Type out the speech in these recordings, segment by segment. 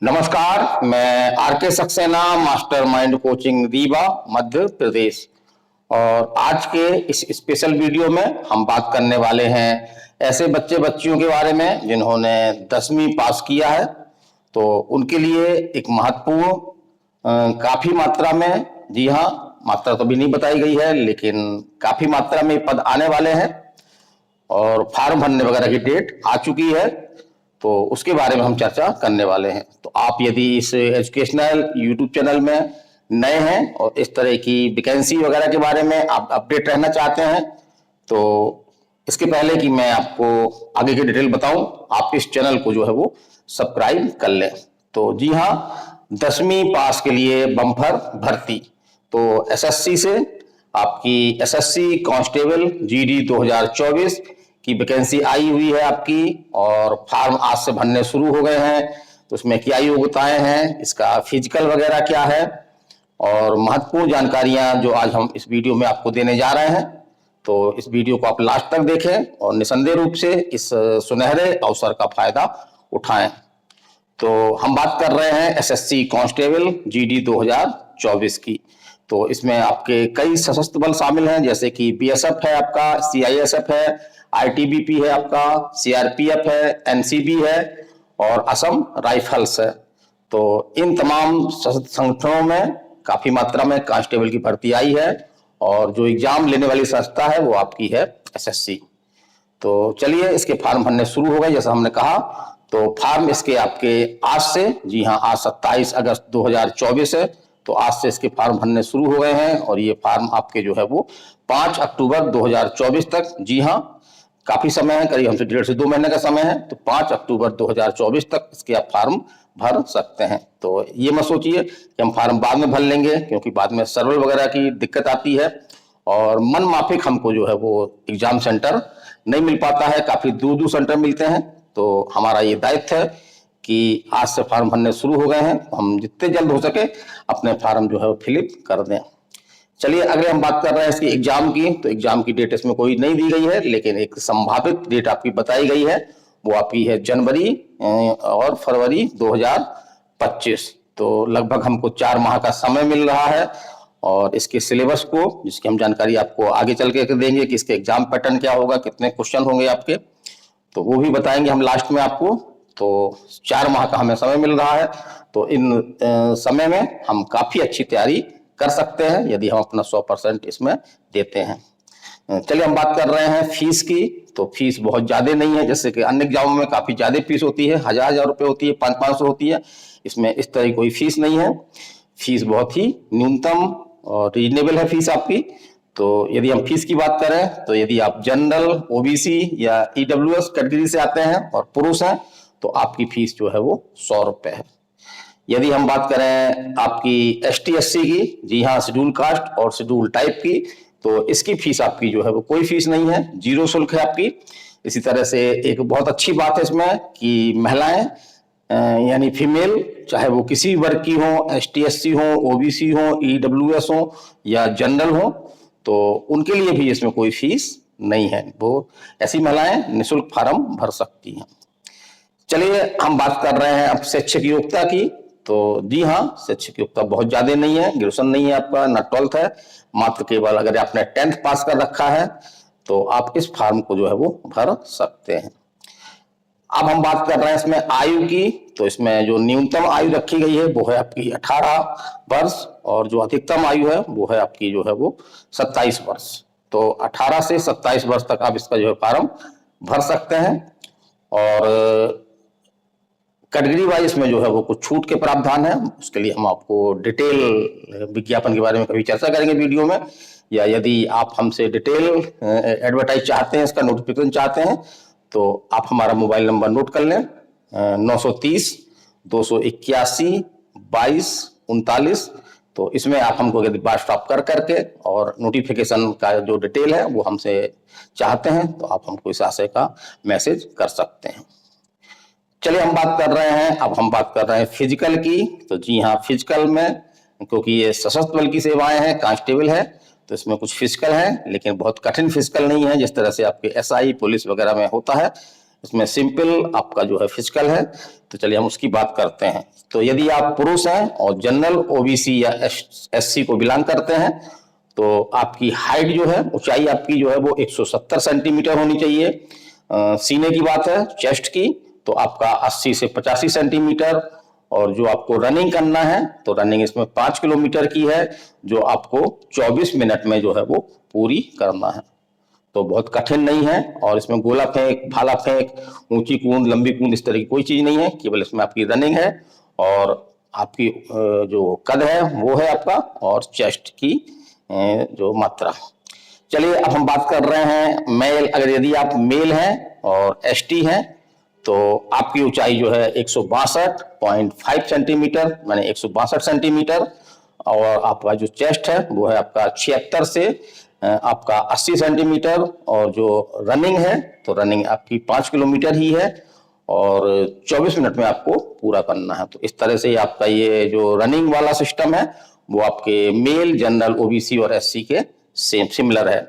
नमस्कार, मैं R K Saxena, master mind coaching Rewa Madhya Pradesh. और आज के इस स्पेशल वीडियो में हम बात करने वाले हैं ऐसे बच्चे बच्चियों के बारे में जिन्होंने 10वीं पास किया है। तो उनके लिए एक महत्वपूर्ण काफी मात्रा में, जी हाँ, मात्रा तो भी नहीं बताई गई है, लेकिन काफी मात्रा में पद आने वाले हैं और फॉर्म भरने वगैरह की डेट आ चुकी है। तो उसके बारे में हम चर्चा करने वाले हैं। तो आप यदि इस एजुकेशनल यूट्यूब चैनल में नए हैं और इस तरह की वैकेंसी वगैरह के बारे में आप अपडेट रहना चाहते हैं, तो इसके पहले कि मैं आपको आगे की डिटेल बताऊं, आप इस चैनल को जो है वो सब्सक्राइब कर लें। तो जी हाँ, 10वीं पास के लिए बम्पर भर्ती। तो एसएससी से आपकी एसएससी कांस्टेबल जीडी 2024 की वैकेंसी आई हुई है आपकी, और फॉर्म आज से भरने शुरू हो गए हैं। तो उसमें क्या योग्यताएं हैं, इसका फिजिकल वगैरह क्या है, और महत्वपूर्ण जानकारियां जो आज हम इस वीडियो में आपको देने जा रहे हैं। तो इस वीडियो को आप लास्ट तक देखें और निसंदेह रूप से इस सुनहरे अवसर का फायदा उठाएं। तो हम बात कर रहे हैं एसएससी कांस्टेबल जीडी 2024 की। तो इसमें आपके कई सशस्त्र बल शामिल हैं, जैसे कि बीएसएफ है आपका, सीआईएसएफ है, आईटीबीपी है आपका, सीआरपीएफ है, एनसीबी है और असम राइफल्स है। तो इन तमाम सशस्त्र संगठनों में काफी मात्रा में कांस्टेबल की भर्ती आई है, और जो एग्जाम लेने वाली संस्था है वो आपकी है एसएससी। तो चलिए, इसके फॉर्म भरने शुरू हो गए जैसा हमने कहा। तो फॉर्म इसके आपके आज से, जी हाँ, आज 27 अगस्त 2024 है। तो आज से इसके फॉर्म भरने शुरू हो गए हैं, और ये फॉर्म आपके जो है वो 5 अक्टूबर 2024 तक, जी हाँ, काफी समय है, करीब हमसे 1.5 से 2 महीने का समय है। तो 5 अक्टूबर 2024 तक इसके आप फॉर्म भर सकते हैं। तो ये मत सोचिए कि हम फॉर्म बाद में भर लेंगे, क्योंकि बाद में सर्वर वगैरह की दिक्कत आती है और मन माफिक हमको जो है वो एग्जाम सेंटर नहीं मिल पाता है, काफी दूर दूर सेंटर मिलते हैं। तो हमारा ये दायित्व है कि आज से फॉर्म भरने शुरू हो गए हैं, हम जितने जल्द हो सके अपने फॉर्म जो है वो फिलअप कर दें। चलिए, अगले हम बात कर रहे हैं इसकी एग्जाम की। तो एग्जाम की डेट इसमें कोई नहीं दी गई है, लेकिन एक संभावित डेट आपकी बताई गई है, वो आपकी है जनवरी और फरवरी 2025। तो लगभग हमको 4 माह का समय मिल रहा है, और इसके सिलेबस को, जिसकी हम जानकारी आपको आगे चल के देंगे कि इसके एग्जाम पैटर्न क्या होगा, कितने क्वेश्चन होंगे आपके, तो वो भी बताएंगे हम लास्ट में आपको। तो 4 माह का हमें समय मिल रहा है, तो इन समय में हम काफी अच्छी तैयारी कर सकते हैं यदि हम अपना 100% इसमें देते हैं। चलिए, हम बात कर रहे हैं फीस की। तो फीस बहुत ज्यादा नहीं है, जैसे कि अन्य एग्जामों में काफी ज्यादा फीस होती है, 1000 रुपए होती है, 500 होती है। इसमें इस तरह की कोई फीस नहीं है। फीस बहुत ही न्यूनतम और रीजनेबल है फीस आपकी। तो यदि हम फीस की बात करें, तो यदि आप जनरल, ओबीसी या ईडब्ल्यूएस कैटेगरी से आते हैं और पुरुष हैं, तो आपकी फीस जो है वो 100 रुपए है। यदि हम बात करें आपकी एसटी एससी की, जी हाँ, शेड्यूल कास्ट और शेड्यूल टाइप की, तो इसकी फीस आपकी जो है वो कोई फीस नहीं है, जीरो शुल्क है आपकी। इसी तरह से एक बहुत अच्छी बात है इसमें कि महिलाएं, यानी फीमेल, चाहे वो किसी भी वर्ग की हो, एसटी एससी हो, ओबीसी हो, ईडब्ल्यूएस हो या जनरल हो, तो उनके लिए भी इसमें कोई फीस नहीं है। वो ऐसी महिलाएं निःशुल्क फॉर्म भर सकती हैं। चलिए, हम बात कर रहे हैं अब शैक्षिक योग्यता की। तो जी हाँ, शैक्षिक योग्यता बहुत ज्यादा नहीं है, ग्रेजुएशन नहीं है आपका, ना 12th है, मात्र केवल अगर आपने 10th पास कर रखा है तो आप इस फॉर्म को जो है वो भर सकते हैं। अब हम बात कर रहे हैं इसमें आयु की। तो इसमें जो न्यूनतम आयु रखी गई है वो है आपकी 18 वर्ष, और जो अधिकतम आयु है वो है आपकी जो है वो 27 वर्ष। तो 18 से 27 वर्ष तक आप इसका जो है फॉर्म भर सकते हैं। और कैटेगरी वाइज इसमें जो है वो कुछ छूट के प्रावधान है, उसके लिए हम आपको डिटेल विज्ञापन के बारे में कभी चर्चा करेंगे वीडियो में, या यदि आप हमसे डिटेल एडवर्टाइज चाहते हैं, इसका नोटिफिकेशन चाहते हैं, तो आप हमारा मोबाइल नंबर नोट कर लें, 930-281-2239। तो इसमें आप हमको यदि व्हाट्सएप कर करके और नोटिफिकेशन का जो डिटेल है वो हमसे चाहते हैं, तो आप हमको इस आशय का मैसेज कर सकते हैं। चलिए, हम बात कर रहे हैं, अब हम बात कर रहे हैं फिजिकल की। तो जी हाँ, फिजिकल में, क्योंकि ये सशस्त्र बल की सेवाएं हैं, कांस्टेबल है, तो इसमें कुछ फिजिकल है, लेकिन बहुत कठिन फिजिकल नहीं है जिस तरह से आपके एसआई पुलिस वगैरह में होता है। इसमें सिंपल आपका जो है फिजिकल है। तो चलिए हम उसकी बात करते हैं। तो यदि आप पुरुष हैं और जनरल, ओबीसी या एससी को बिलोंग करते हैं तो आपकी हाइट जो है, ऊंचाई आपकी जो है वो 170 सेंटीमीटर होनी चाहिए। सीने की बात है, चेस्ट की, तो आपका 80 से 85 सेंटीमीटर। और जो आपको रनिंग करना है तो रनिंग इसमें 5 किलोमीटर की है, जो आपको 24 मिनट में जो है वो पूरी करना है। तो बहुत कठिन नहीं है। और इसमें गोला फेंक, भाला फेंक, ऊंची कूद, लंबी कूद, इस तरह की कोई चीज नहीं है। केवल इसमें आपकी रनिंग है और आपकी जो कद है वो है आपका, और चेस्ट की जो मात्रा। चलिए अब हम बात कर रहे हैं मेल। अगर यदि आप मेल हैं और एसटी हैं तो आपकी ऊंचाई जो है 162.5 सेंटीमीटर, माने 162 सेंटीमीटर। और आपका जो चेस्ट है वो है आपका 76 से आपका 80 सेंटीमीटर। और जो रनिंग है तो रनिंग आपकी 5 किलोमीटर ही है और 24 मिनट में आपको पूरा करना है। तो इस तरह से आपका ये जो रनिंग वाला सिस्टम है वो आपके मेल, जनरल, ओबीसी और एससी के सेम सिमिलर है।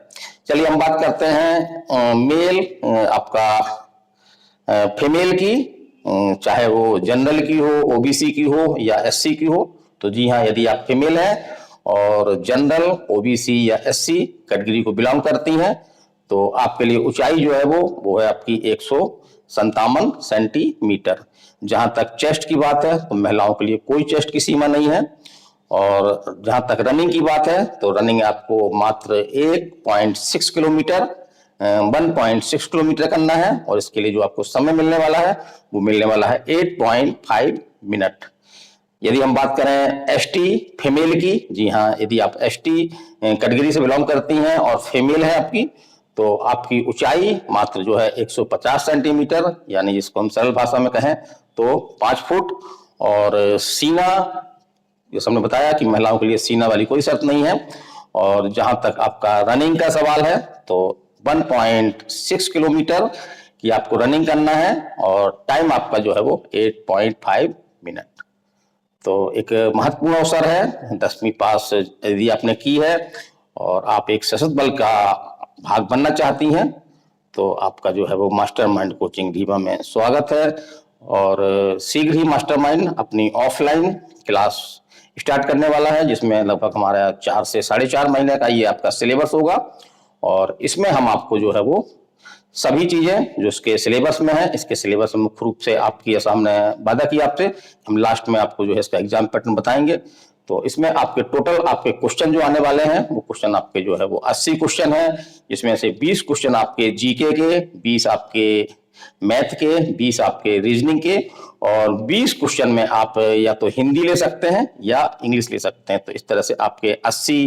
चलिए हम बात करते हैं मेल आपका फीमेल की, चाहे वो जनरल की हो, ओबीसी की हो या एससी की हो। तो जी हाँ, यदि आप फीमेल हैं और जनरल, ओबीसी या एससी कैटेगरी को बिलोंग करती हैं तो आपके लिए ऊंचाई जो है वो है आपकी 157 सेंटीमीटर। जहां तक चेस्ट की बात है तो महिलाओं के लिए कोई चेस्ट की सीमा नहीं है। और जहां तक रनिंग की बात है तो रनिंग आपको मात्र 1.6 किलोमीटर 1.6 किलोमीटर करना है। और इसके लिए जो आपको समय मिलने वाला है वो मिलने वाला है 8.5 मिनट। यदि हम बात करें एसटी फीमेल की, जी हाँ, यदि आप एसटी कैटेगरी से बिलोंग करती हैं और फीमेल है आपकी, तो आपकी ऊंचाई मात्र जो है 150 सेंटीमीटर, यानी जिसको हम सरल भाषा में कहें तो 5 फुट। और सीना, जैसे हमने बताया कि महिलाओं के लिए सीना वाली कोई शर्त नहीं है। और जहां तक आपका रनिंग का सवाल है तो 1.6 किलोमीटर की आपको रनिंग करना है और टाइम आपका जो है वो 8.5 मिनट। तो एक महत्वपूर्ण अवसर है, 10वीं पास यदि आपने की है और आप एक सशस्त्र बल का भाग बनना चाहती हैं तो आपका जो है वो मास्टरमाइंड कोचिंग रीवा में स्वागत है। और शीघ्र ही मास्टरमाइंड अपनी ऑफलाइन क्लास स्टार्ट करने वाला है, जिसमें लगभग हमारा 4 से 4.5 महीने का ये आपका सिलेबस होगा। और इसमें हम आपको जो है वो सभी चीजें जो इसके सिलेबस में है, इसके सिलेबस में मुख्य रूप से आपकी सामने वादा किया आपसे, हम लास्ट में आपको जो है इसका एग्जाम पैटर्न बताएंगे। तो इसमें आपके टोटल आपके क्वेश्चन जो आने वाले हैं वो क्वेश्चन आपके जो है वो 80 क्वेश्चन है, जिसमें से 20 क्वेश्चन आपके जीके के, 20 आपके मैथ के, 20 आपके रीजनिंग के, और 20 क्वेश्चन में आप या तो हिंदी ले सकते हैं या इंग्लिश ले सकते हैं। तो इस तरह से आपके 80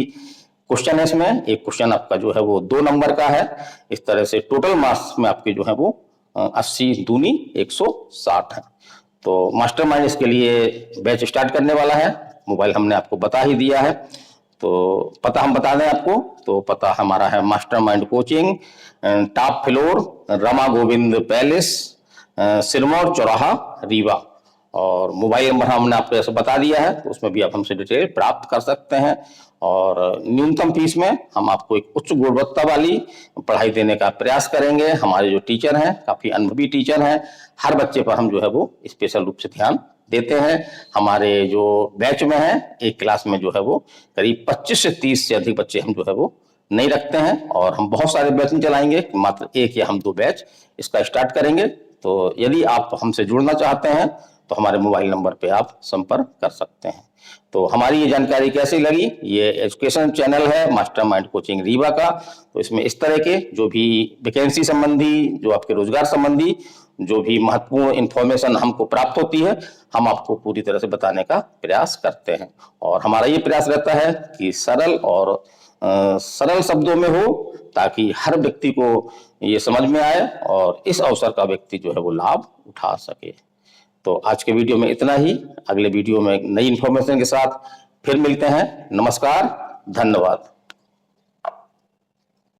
क्वेश्चन है। इसमें एक क्वेश्चन आपका जो है वो 2 नंबर का है। इस तरह से टोटल मार्क्स में आपके जो है वो 80 दूनी 160 है। तो मास्टरमाइंड इसके लिए बैच स्टार्ट करने वाला है। मोबाइल हमने आपको बता ही दिया है, तो पता हम बता दें आपको। तो पता हमारा है mastermind coaching, top floor, Rama Govind palace, Sirmaur चौराहा, रीवा। और मोबाइल नंबर हमने आपको ऐसे बता दिया है, तो उसमें भी आप हमसे डिटेल प्राप्त कर सकते हैं। और न्यूनतम फीस में हम आपको एक उच्च गुणवत्ता वाली पढ़ाई देने का प्रयास करेंगे। हमारे जो टीचर हैं काफी अनुभवी टीचर हैं, हर बच्चे पर हम जो है वो स्पेशल रूप से ध्यान देते हैं। हमारे जो बैच में है, एक क्लास में जो है वो करीब 25 से 30 से अधिक बच्चे हम जो है वो नहीं रखते हैं। और हम बहुत सारे बैच चलाएंगे, मात्र एक या हम 2 बैच इसका स्टार्ट करेंगे। तो यदि आप हमसे जुड़ना चाहते हैं तो हमारे मोबाइल नंबर पे आप संपर्क कर सकते हैं। तो हमारी ये जानकारी कैसी लगी? ये एजुकेशन चैनल है मास्टरमाइंड कोचिंग रीवा का। तो इसमें इस तरह के जो भी वैकेंसी संबंधी, जो आपके रोजगार संबंधी जो भी महत्वपूर्ण इंफॉर्मेशन हमको प्राप्त होती है, हम आपको पूरी तरह से बताने का प्रयास करते हैं। और हमारा ये प्रयास रहता है कि सरल और सरल शब्दों में हो, ताकि हर व्यक्ति को ये समझ में आए और इस अवसर का व्यक्ति जो है वो लाभ उठा सके। तो आज के वीडियो में इतना ही। अगले वीडियो में एक नई इंफॉर्मेशन के साथ फिर मिलते हैं। नमस्कार, धन्यवाद।